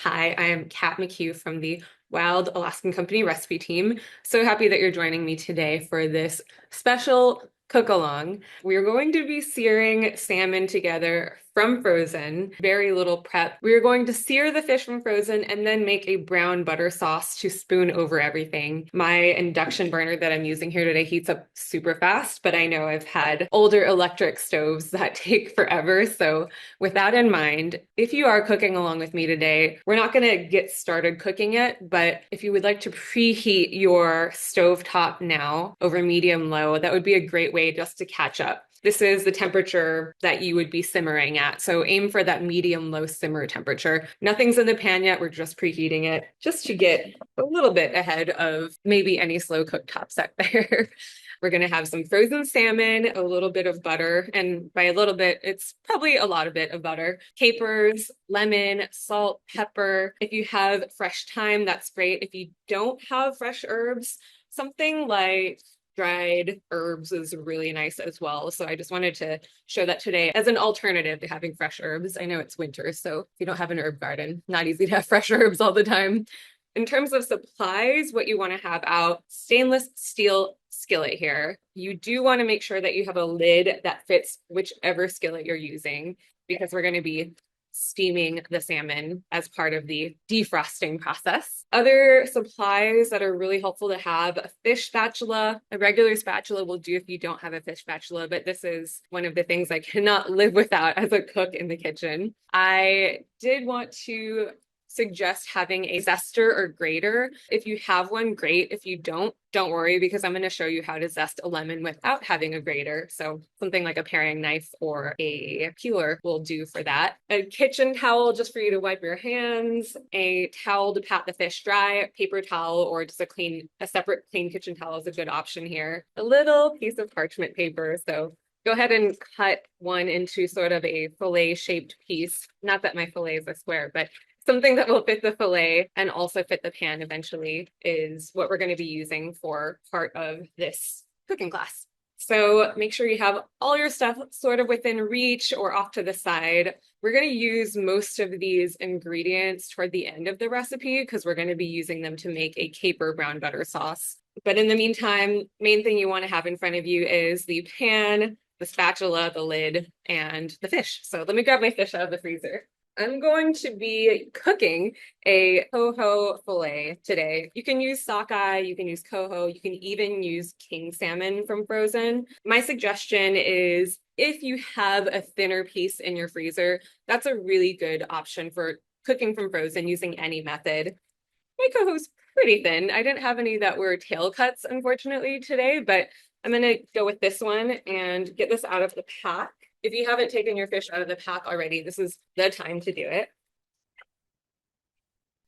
Hi, I am Kat McHugh from the Wild Alaskan COmpany recipe team. So happy that you're joining me today for this special cook along. We are going to be searing salmon together from frozen, very little prep. We are going to sear the fish from frozen and then make a brown butter sauce to spoon over everything. My induction burner that I'm using here today heats up super fast, but I know I've had older electric stoves that take forever. So with that in mind, if you are cooking along with me today, we're not going to get started cooking it, but if you would like to preheat your stovetop now over medium low, that would be a great way just to catch up. This is the temperature that you would be simmering at. So aim for that medium low simmer temperature. Nothing's in the pan yet. We're just preheating it just to get a little bit ahead of maybe any slow cooktops out there. We're going to have some frozen salmon, a little bit of butter, and by a little bit, it's probably a lot of bit of butter, capers, lemon, salt, pepper. If you have fresh thyme, that's great. If you don't have fresh herbs, something like dried herbs is really nice as well. So I just wanted to show that today as an alternative to having fresh herbs. I know it's winter, so if you don't have an herb garden, not easy to have fresh herbs all the time. In terms of supplies, what you want to have out, stainless steel skillet here. You do want to make sure that you have a lid that fits whichever skillet you're using because we're going to be steaming the salmon as part of the defrosting process. Other supplies that are really helpful to have, a fish spatula. A regular spatula will do if you don't have a fish spatula, but this is one of the things I cannot live without as a cook in the kitchen. I did want to suggest having a zester or grater. If you have one, great. If you don't worry because I'm going to show you how to zest a lemon without having a grater. So something like a paring knife or a peeler will do for that. A kitchen towel just for you to wipe your hands, a towel to pat the fish dry, paper towel, or just a separate clean kitchen towel is a good option here. A little piece of parchment paper. So go ahead and cut one into sort of a fillet shaped piece. Not that my fillet is a square, but something that will fit the fillet and also fit the pan eventually is what we're going to be using for part of this cooking class. So make sure you have all your stuff sort of within reach or off to the side. We're going to use most of these ingredients toward the end of the recipe because we're going to be using them to make a caper brown butter sauce. But in the meantime, main thing you want to have in front of you is the pan, the spatula, the lid, and the fish. So let me grab my fish out of the freezer. I'm going to be cooking a coho fillet today. You can use sockeye, you can use coho, you can even use king salmon from frozen. My suggestion is if you have a thinner piece in your freezer, that's a really good option for cooking from frozen using any method. My coho's pretty thin. I didn't have any that were tail cuts, unfortunately, today, but I'm going to go with this one and get this out of the pack. If you haven't taken your fish out of the pack already, this is the time to do it.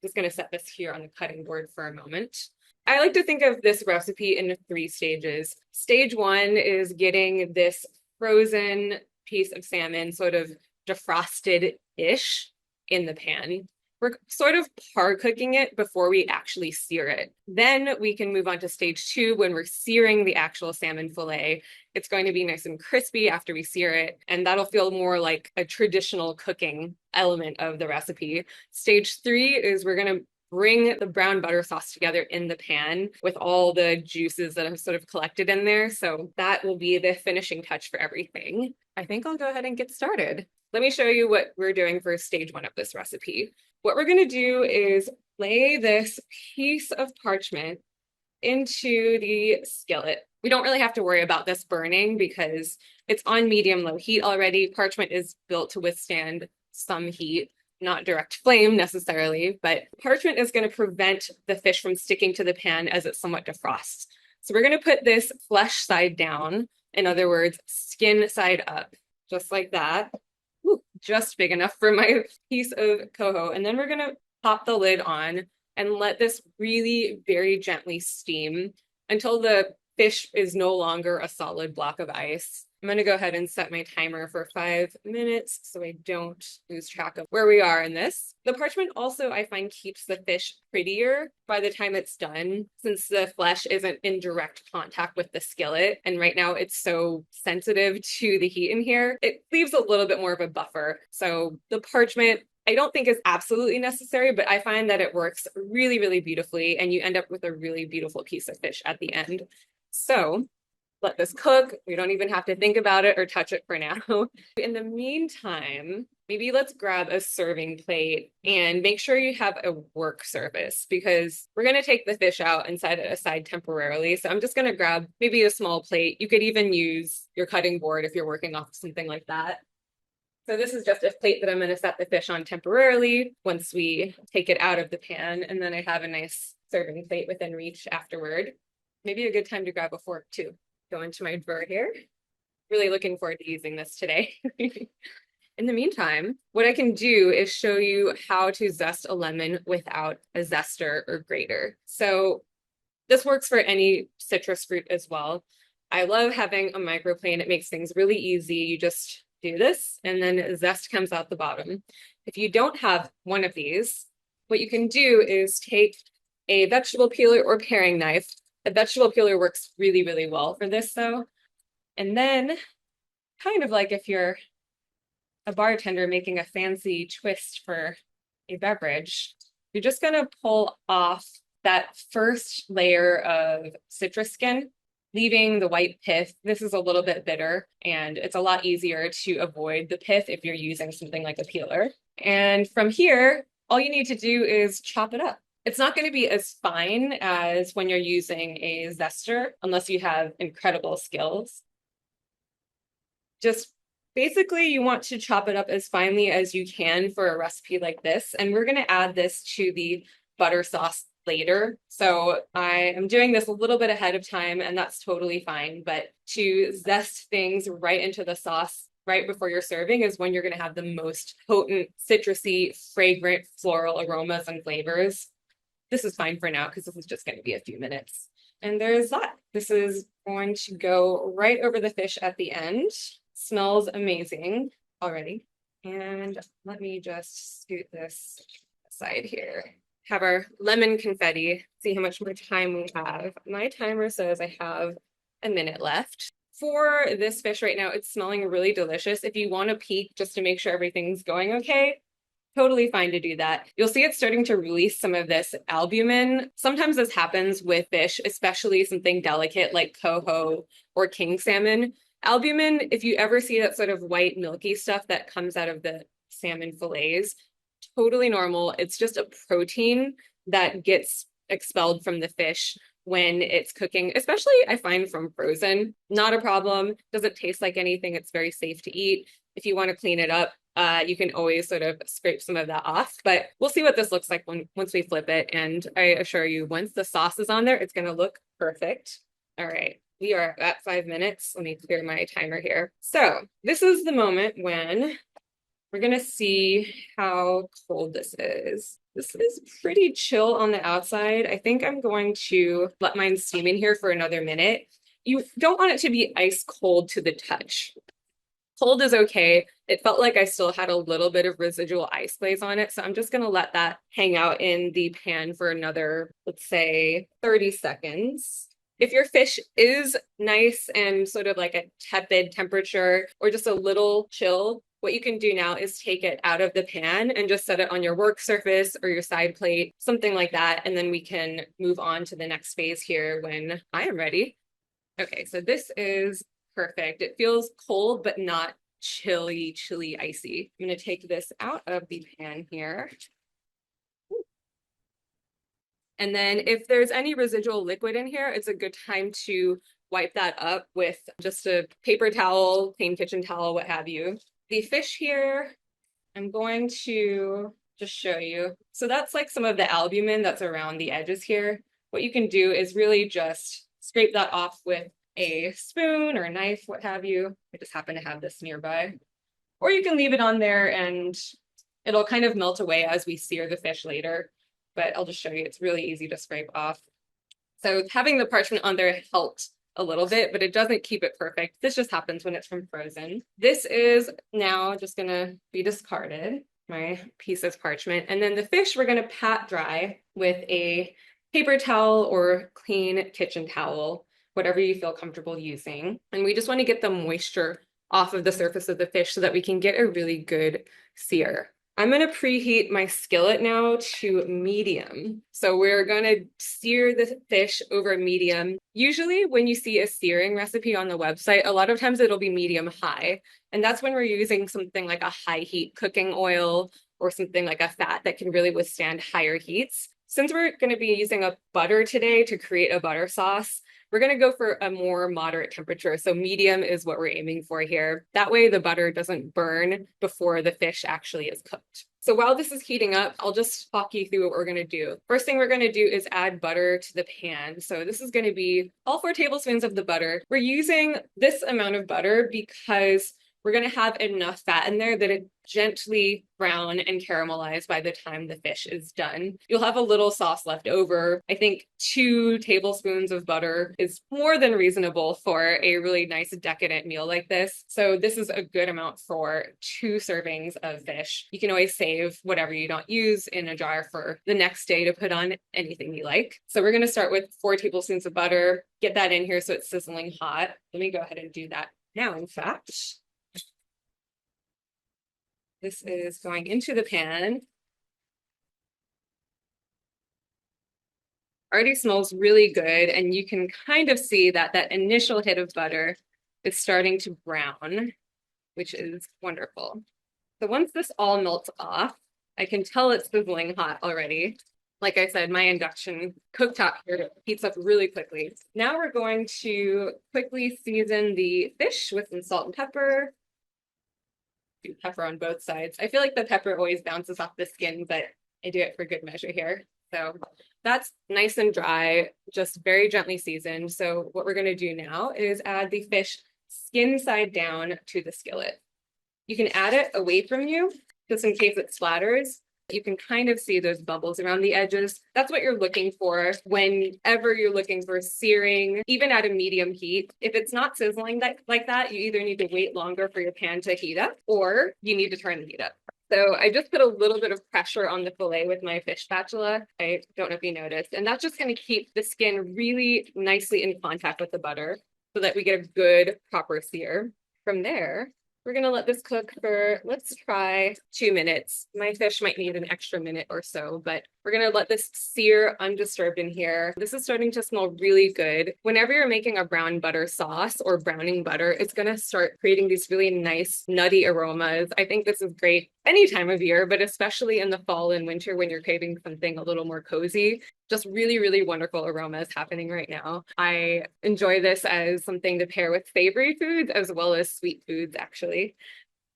Just going to set this here on the cutting board for a moment. I like to think of this recipe in 3 stages. Stage 1 is getting this frozen piece of salmon sort of defrosted-ish in the pan. We're sort of par cooking it before we actually sear it. Then we can move on to stage 2 when we're searing the actual salmon fillet. It's going to be nice and crispy after we sear it, and that'll feel more like a traditional cooking element of the recipe. Stage 3 is we're going to bring the brown butter sauce together in the pan with all the juices that have sort of collected in there. So that will be the finishing touch for everything. I think I'll go ahead and get started. Let me show you what we're doing for stage 1 of this recipe. What we're going to do is lay this piece of parchment into the skillet. We don't really have to worry about this burning because it's on medium-low heat already. Parchment is built to withstand some heat, not direct flame necessarily, but parchment is going to prevent the fish from sticking to the pan as it somewhat defrosts. So we're going to put this flesh side down, in other words, skin side up, just like that. Ooh, just big enough for my piece of coho. And then we're going to pop the lid on and let this really very gently steam until the fish is no longer a solid block of ice. I'm going to go ahead and set my timer for 5 minutes so I don't lose track of where we are in this. The parchment also, I find, keeps the fish prettier by the time it's done, since the flesh isn't in direct contact with the skillet. And right now it's so sensitive to the heat in here, it leaves a little bit more of a buffer. So the parchment I don't think is absolutely necessary, but I find that it works really, really beautifully, and you end up with a really beautiful piece of fish at the end. So let this cook. We don't even have to think about it or touch it for now. In the meantime, maybe let's grab a serving plate and make sure you have a work surface, because we're going to take the fish out and set it aside temporarily. So I'm just going to grab maybe a small plate. You could even use your cutting board if you're working off something like that. So this is just a plate that I'm going to set the fish on temporarily once we take it out of the pan. And then I have a nice serving plate within reach afterward. Maybe a good time to grab a fork too. Go into my drawer here. Really looking forward to using this today. In the meantime, what I can do is show you how to zest a lemon without a zester or grater. So this works for any citrus fruit as well. I love having a microplane. It makes things really easy. You just do this and then zest comes out the bottom. If you don't have one of these, what you can do is take a vegetable peeler or paring knife. A vegetable peeler works really, really well for this though. And then kind of like if you're a bartender making a fancy twist for a beverage, you're just gonna pull off that first layer of citrus skin, leaving the white pith. This is a little bit bitter, and it's a lot easier to avoid the pith if you're using something like a peeler. And from here, all you need to do is chop it up. It's not going to be as fine as when you're using a zester, unless you have incredible skills. Just basically, you want to chop it up as finely as you can for a recipe like this. And we're going to add this to the butter sauce later. So I am doing this a little bit ahead of time, and that's totally fine. But to zest things right into the sauce right before you're serving is when you're going to have the most potent, citrusy, fragrant, floral aromas and flavors. This is fine for now because this is just going to be a few minutes. And there's that. This is going to go right over the fish at the end. Smells amazing already. And let me just scoot this aside here. Have our lemon confetti. See how much more time we have. My timer says I have a minute left. For this fish right now, it's smelling really delicious. If you want to peek just to make sure everything's going okay, totally fine to do that. You'll see it's starting to release some of this albumin. Sometimes this happens with fish, especially something delicate like coho or king salmon. Albumin, if you ever see that sort of white milky stuff that comes out of the salmon fillets, totally normal. It's just a protein that gets expelled from the fish when it's cooking, especially I find from frozen. Not a problem. Doesn't taste like anything. It's very safe to eat. If you want to clean it up, you can always sort of scrape some of that off, but we'll see what this looks like once we flip it. And I assure you, once the sauce is on there, it's going to look perfect. All right, we are at 5 minutes. Let me clear my timer here. So this is the moment when we're going to see how cold this is. This is pretty chill on the outside. I think I'm going to let mine steam in here for another minute. You don't want it to be ice cold to the touch. Cold is okay. It felt like I still had a little bit of residual ice glaze on it, so I'm just gonna let that hang out in the pan for another, let's say, 30 seconds. If your fish is nice and sort of like a tepid temperature or just a little chill, what you can do now is take it out of the pan and just set it on your work surface or your side plate, something like that, and then we can move on to the next phase here when I am ready. Okay, so this is perfect. It feels cold, but not chilly, icy. I'm going to take this out of the pan here. And then if there's any residual liquid in here, it's a good time to wipe that up with just a paper towel, clean kitchen towel, what have you. The fish here, I'm going to just show you. So that's like some of the albumin that's around the edges here. What you can do is really just scrape that off with a spoon or a knife, what have you. I just happen to have this nearby. Or you can leave it on there and it'll kind of melt away as we sear the fish later. But I'll just show you, it's really easy to scrape off. So having the parchment on there helped a little bit, but it doesn't keep it perfect. This just happens when it's from frozen. This is now just gonna be discarded, my piece of parchment. And then the fish we're gonna pat dry with a paper towel or clean kitchen towel, whatever you feel comfortable using. And we just want to get the moisture off of the surface of the fish so that we can get a really good sear. I'm going to preheat my skillet now to medium. So we're going to sear the fish over medium. Usually when you see a searing recipe on the website, a lot of times it'll be medium high. And that's when we're using something like a high heat cooking oil or something like a fat that can really withstand higher heats. Since we're going to be using a butter today to create a butter sauce, we're going to go for a more moderate temperature. So medium is what we're aiming for here. That way the butter doesn't burn before the fish actually is cooked. So while this is heating up, I'll just walk you through what we're going to do. First thing we're going to do is add butter to the pan. So this is going to be all 4 tablespoons of the butter. We're using this amount of butter because we're going to have enough fat in there that it gently brown and caramelize by the time the fish is done. You'll have a little sauce left over. I think 2 tablespoons of butter is more than reasonable for a really nice decadent meal like this. So this is a good amount for 2 servings of fish. You can always save whatever you don't use in a jar for the next day to put on anything you like. So we're going to start with 4 tablespoons of butter, get that in here so it's sizzling hot. Let me go ahead and do that now, in fact. This is going into the pan. Already smells really good, and you can kind of see that that initial hit of butter is starting to brown, which is wonderful. So once this all melts off, I can tell it's sizzling hot already. Like I said, my induction cooktop here heats up really quickly. Now we're going to quickly season the fish with some salt and pepper. Do pepper on both sides. I feel like the pepper always bounces off the skin, but I do it for good measure here. So that's nice and dry, just very gently seasoned. So what we're going to do now is add the fish skin side down to the skillet. You can add it away from you, just in case it splatters. You can kind of see those bubbles around the edges. That's what you're looking for whenever you're looking for searing, even at a medium heat. If it's not sizzling like that, you either need to wait longer for your pan to heat up or you need to turn the heat up. So I just put a little bit of pressure on the fillet with my fish spatula. I don't know if you noticed. And that's just going to keep the skin really nicely in contact with the butter so that we get a good proper sear. From there, we're going to let this cook for, let's try 2 minutes. My fish might need an extra minute or so, but we're going to let this sear undisturbed in here. This is starting to smell really good. Whenever you're making a brown butter sauce or browning butter, it's going to start creating these really nice nutty aromas. I think this is great any time of year, but especially in the fall and winter when you're craving something a little more cozy. Just really, really wonderful aromas happening right now. I enjoy this as something to pair with savory foods as well as sweet foods, actually.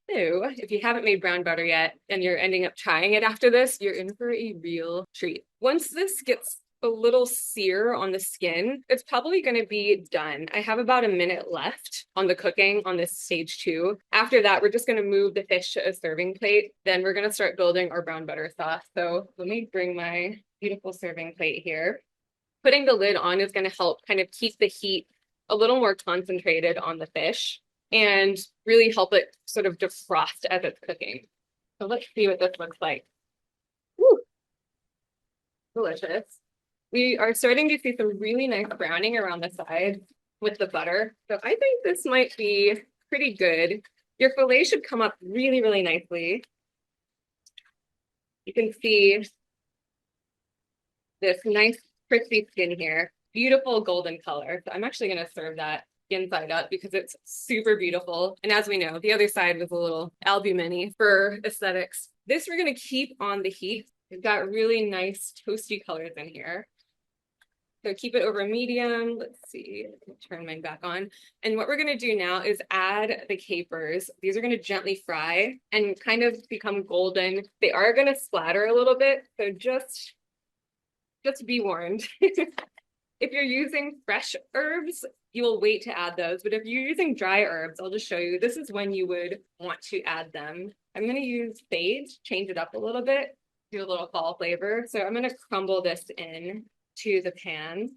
So if you haven't made brown butter yet and you're ending up trying it after this, you're in for a real treat. Once this gets a little sear on the skin, it's probably going to be done. I have about a minute left on the cooking on this stage 2. After that, we're just going to move the fish to a serving plate. Then we're going to start building our brown butter sauce. So let me bring my beautiful serving plate here. Putting the lid on is going to help kind of keep the heat a little more concentrated on the fish and really help it sort of defrost as it's cooking. So let's see what this looks like. Woo! Delicious. We are starting to see some really nice browning around the side with the butter. So I think this might be pretty good. Your fillet should come up really, really nicely. You can see this nice crispy skin here. Beautiful golden color. So I'm actually going to serve that inside up because it's super beautiful. And as we know, the other side was a little albumin-y for aesthetics. This we're going to keep on the heat. We've got really nice toasty colors in here. So keep it over medium. Let's see, turn mine back on. And what we're going to do now is add the capers. These are going to gently fry and kind of become golden. They are going to splatter a little bit, so just be warned. If you're using fresh herbs, you will wait to add those. But if you're using dry herbs, I'll just show you. This is when you would want to add them. I'm going to use sage, change it up a little bit, do a little fall flavor. So I'm going to crumble this in to the pan.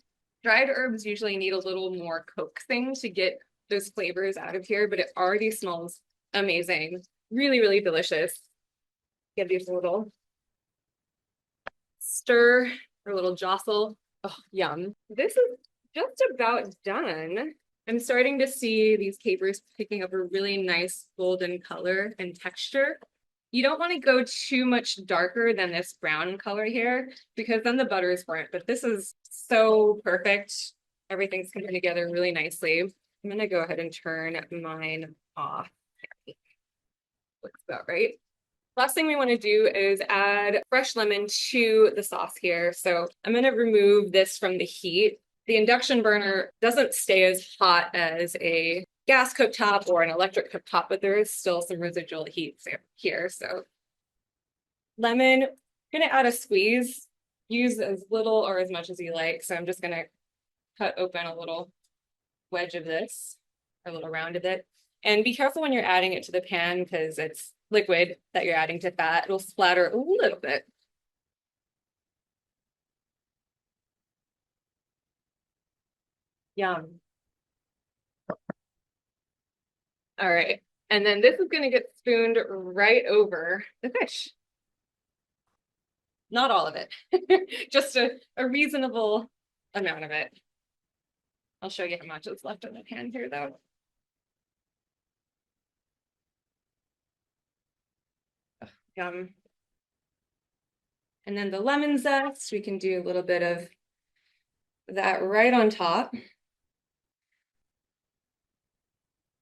Dried herbs usually need a little more coaxing to get those flavors out of here, but it already smells amazing. Really, really delicious. Give these a little stir or a little jostle. Oh, yum. This is just about done. I'm starting to see these capers picking up a really nice golden color and texture. You don't want to go too much darker than this brown color here because then the butter is burnt, but this is so perfect. Everything's coming together really nicely. I'm gonna go ahead and turn mine off. Looks about right. Last thing we want to do is add fresh lemon to the sauce here. So I'm going to remove this from the heat. The induction burner doesn't stay as hot as a gas cooktop or an electric cooktop, but there is still some residual heat here. So lemon, I'm going to add a squeeze. Use as little or as much as you like. So I'm just going to cut open a little wedge of this, or a little round of it. And be careful when you're adding it to the pan because it's liquid that you're adding to fat. It'll splatter a little bit. Yum. All right. And then this is going to get spooned right over the fish. Not all of it, just a reasonable amount of it. I'll show you how much is left in the pan here, though. Oh, yum. And then the lemon zest, we can do a little bit of that right on top. Is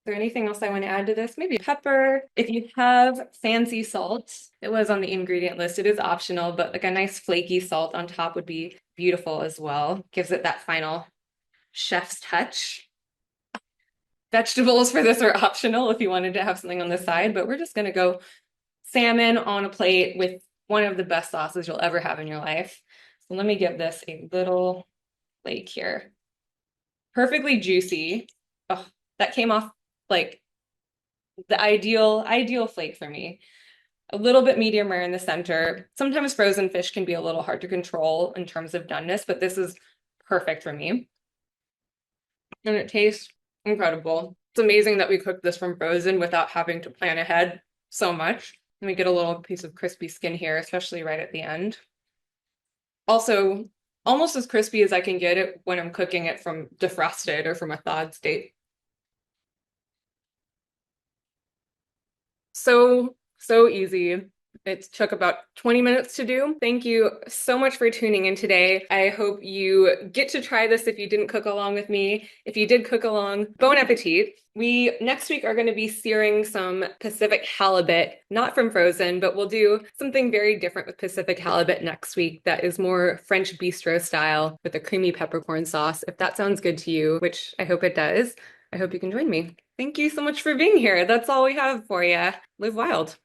there anything else I want to add to this? Maybe pepper. If you have fancy salt, it was on the ingredient list. It is optional, but like a nice flaky salt on top would be beautiful as well. Gives it that final chef's touch. Vegetables for this are optional if you wanted to have something on the side, but we're just going to go salmon on a plate with one of the best sauces you'll ever have in your life. So let me give this a little flake here. Perfectly juicy. Oh, that came off like the ideal flake for me. A little bit medium rare in the center. Sometimes frozen fish can be a little hard to control in terms of doneness, but this is perfect for me. And it tastes incredible. It's amazing that we cooked this from frozen without having to plan ahead so much. Let me get a little piece of crispy skin here, especially right at the end. Also, almost as crispy as I can get it when I'm cooking it from defrosted or from a thawed state. So easy. It took about 20 minutes to do. Thank you so much for tuning in today. I hope you get to try this if you didn't cook along with me. If you did cook along, bon appetit. We next week are going to be searing some Pacific halibut, not from frozen, but we'll do something very different with Pacific halibut next week that is more French bistro style with a creamy peppercorn sauce. If that sounds good to you, which I hope it does, I hope you can join me. Thank you so much for being here. That's all we have for you. Live wild.